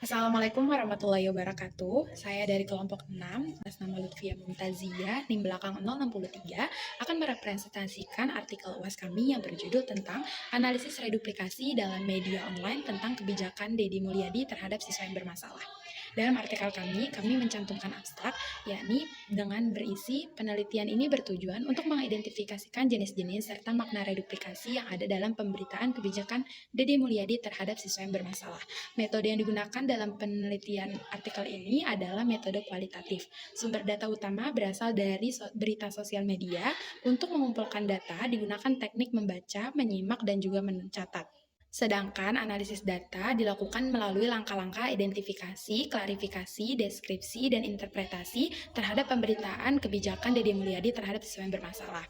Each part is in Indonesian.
Assalamualaikum warahmatullahi wabarakatuh. Saya dari kelompok 6, atas nama Lutfia Mumtazia, NIM belakang 063, akan merepresentasikan artikel UAS kami yang berjudul tentang analisis reduplikasi dalam media online tentang kebijakan Deddy Mulyadi terhadap siswa yang bermasalah. Dalam artikel kami mencantumkan abstrak, yakni dengan berisi penelitian ini bertujuan untuk mengidentifikasikan jenis-jenis serta makna reduplikasi yang ada dalam pemberitaan kebijakan Deddy Mulyadi terhadap siswa yang bermasalah. Metode yang digunakan dalam penelitian artikel ini adalah metode kualitatif. Sumber data utama berasal dari berita sosial media. Untuk mengumpulkan data digunakan teknik membaca, menyimak, dan juga mencatat. Sedangkan analisis data dilakukan melalui langkah-langkah identifikasi, klarifikasi, deskripsi, dan interpretasi terhadap pemberitaan kebijakan Deddy Mulyadi terhadap siswa yang bermasalah.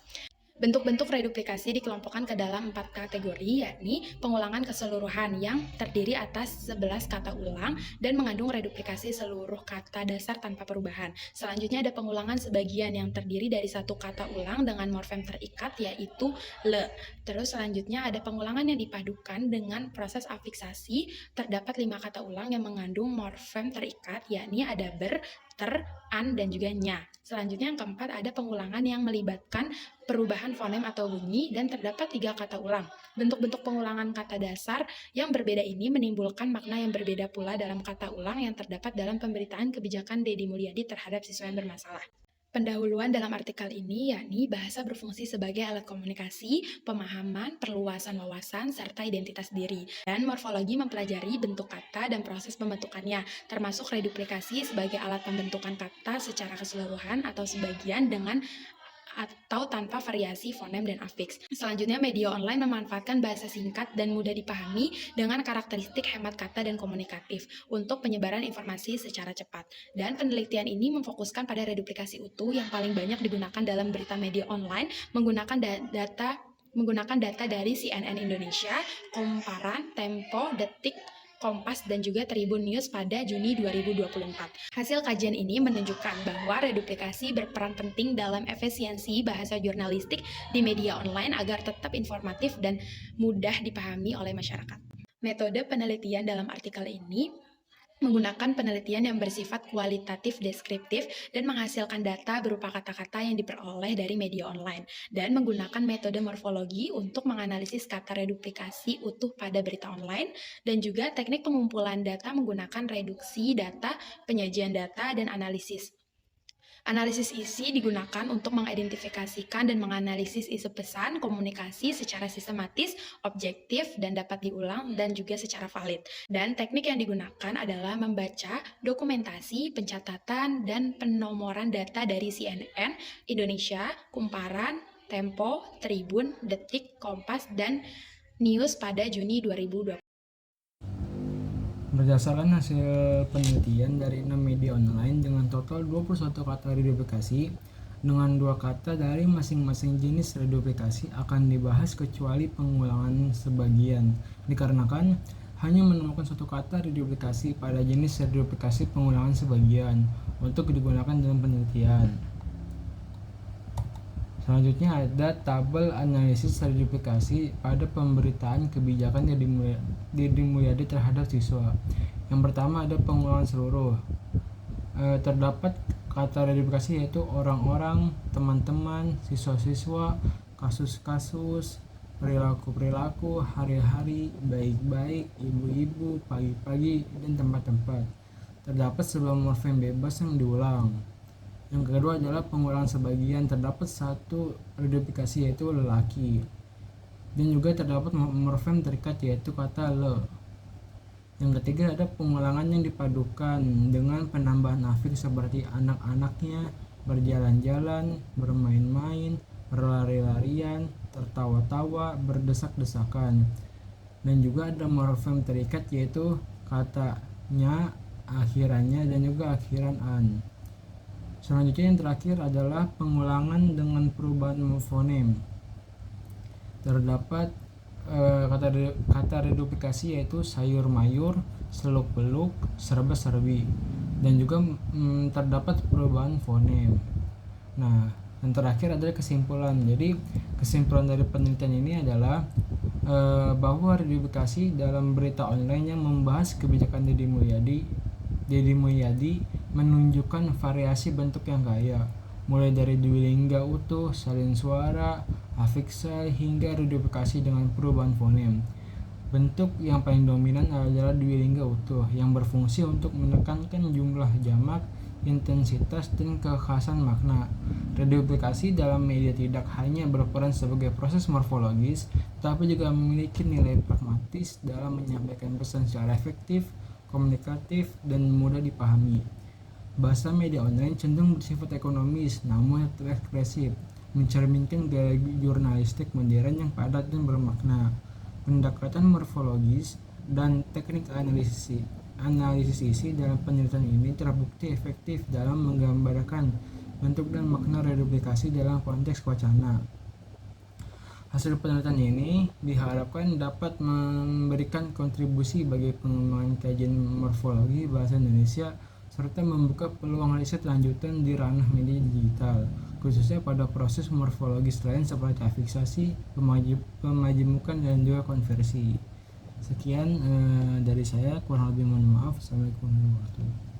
Bentuk-bentuk reduplikasi dikelompokkan ke dalam 4 kategori, yakni pengulangan keseluruhan yang terdiri atas 11 kata ulang dan mengandung reduplikasi seluruh kata dasar tanpa perubahan. Selanjutnya ada pengulangan sebagian yang terdiri dari satu kata ulang dengan morfem terikat, yaitu le. Terus selanjutnya ada pengulangan yang dipadukan dengan proses afiksasi. Terdapat 5 kata ulang yang mengandung morfem terikat, yakni ada ber, ter, an, dan juga nya. Selanjutnya yang keempat ada pengulangan yang melibatkan perubahan fonem atau bunyi, dan terdapat 3 kata ulang. Bentuk-bentuk pengulangan kata dasar yang berbeda ini menimbulkan makna yang berbeda pula dalam kata ulang yang terdapat dalam pemberitaan kebijakan Deddy Mulyadi terhadap siswa yang bermasalah. Pendahuluan dalam artikel ini yakni bahasa berfungsi sebagai alat komunikasi, pemahaman, perluasan wawasan, serta identitas diri. Dan morfologi mempelajari bentuk kata dan proses pembentukannya, termasuk reduplikasi sebagai alat pembentukan kata secara keseluruhan atau sebagian dengan atau tanpa variasi fonem dan afiks. Selanjutnya, media online memanfaatkan bahasa singkat dan mudah dipahami dengan karakteristik hemat kata dan komunikatif untuk penyebaran informasi secara cepat. Dan penelitian ini memfokuskan pada reduplikasi utuh yang paling banyak digunakan dalam berita media online menggunakan data dari CNN Indonesia, Komparan, Tempo, Detik, Kompas, dan juga Tribun News pada Juni 2024. Hasil kajian ini menunjukkan bahwa reduplikasi berperan penting dalam efisiensi bahasa jurnalistik di media online agar tetap informatif dan mudah dipahami oleh masyarakat. Metode penelitian dalam artikel ini menggunakan penelitian yang bersifat kualitatif deskriptif dan menghasilkan data berupa kata-kata yang diperoleh dari media online, dan menggunakan metode morfologi untuk menganalisis kata reduplikasi utuh pada berita online, dan juga teknik pengumpulan data menggunakan reduksi data, penyajian data, dan analisis. Analisis isi digunakan untuk mengidentifikasikan dan menganalisis isi pesan komunikasi secara sistematis, objektif, dan dapat diulang dan juga secara valid. Dan teknik yang digunakan adalah membaca dokumentasi, pencatatan, dan penomoran data dari CNN, Indonesia, Kumparan, Tempo, Tribun, Detik, Kompas, dan News pada Juni 2020. Berdasarkan hasil penelitian dari 6 media online dengan total 21 kata reduplikasi, dengan 2 kata dari masing-masing jenis reduplikasi akan dibahas kecuali pengulangan sebagian, dikarenakan hanya menemukan satu kata reduplikasi pada jenis reduplikasi pengulangan sebagian untuk digunakan dalam penelitian. Selanjutnya ada tabel analisis reduplikasi pada pemberitaan kebijakan Deddy Mulyadi terhadap siswa. Yang pertama ada pengulangan seluruh. Terdapat kata reduplikasi yaitu orang-orang, teman-teman, siswa-siswa, kasus-kasus, perilaku-perilaku, hari-hari, baik-baik, ibu-ibu, pagi-pagi, dan tempat-tempat. Terdapat sebuah morfem bebas yang diulang. Yang kedua adalah pengulangan sebagian. Terdapat satu reduplikasi yaitu lelaki, dan juga terdapat morfem terikat yaitu kata le. Yang ketiga ada pengulangan yang dipadukan dengan penambahan afiks seperti anak-anaknya, berjalan-jalan, bermain-main, berlari-larian, tertawa-tawa, berdesak-desakan. Dan juga ada morfem terikat yaitu katanya, akhirannya, dan juga akhiran an. Selanjutnya yang terakhir adalah pengulangan dengan perubahan fonem. Terdapat kata reduplikasi yaitu sayur mayur, seluk beluk, serba serbi, dan juga terdapat perubahan fonem. Nah, yang terakhir adalah kesimpulan. Jadi kesimpulan dari penelitian ini adalah bahwa reduplikasi dalam berita online yang membahas kebijakan Deddy Mulyadi menunjukkan variasi bentuk yang kaya, mulai dari dwilingga utuh, salin suara, afiksal, hingga reduplikasi dengan perubahan fonem. Bentuk yang paling dominan adalah dwilingga utuh yang berfungsi untuk menekankan jumlah jamak, intensitas, dan kekhasan makna. Reduplikasi dalam media tidak hanya berperan sebagai proses morfologis, tapi juga memiliki nilai pragmatis dalam menyampaikan pesan secara efektif, komunikatif, dan mudah dipahami. Bahasa media online cenderung bersifat ekonomis namun tetap ekspresif, mencerminkan gaya jurnalistik modern yang padat dan bermakna. Pendekatan morfologis dan teknik analisis isi dalam penelitian ini terbukti efektif dalam menggambarkan bentuk dan makna reduplikasi dalam konteks wacana. Hasil penelitian ini diharapkan dapat memberikan kontribusi bagi pengembangan kajian morfologi bahasa Indonesia serta membuka peluang riset lanjutan di ranah media digital, khususnya pada proses morfologis lain seperti afiksasi, pemajemukan, dan juga konversi. Sekian dari saya, kurang lebih mohon maaf. Assalamualaikum warahmatullahi wabarakatuh.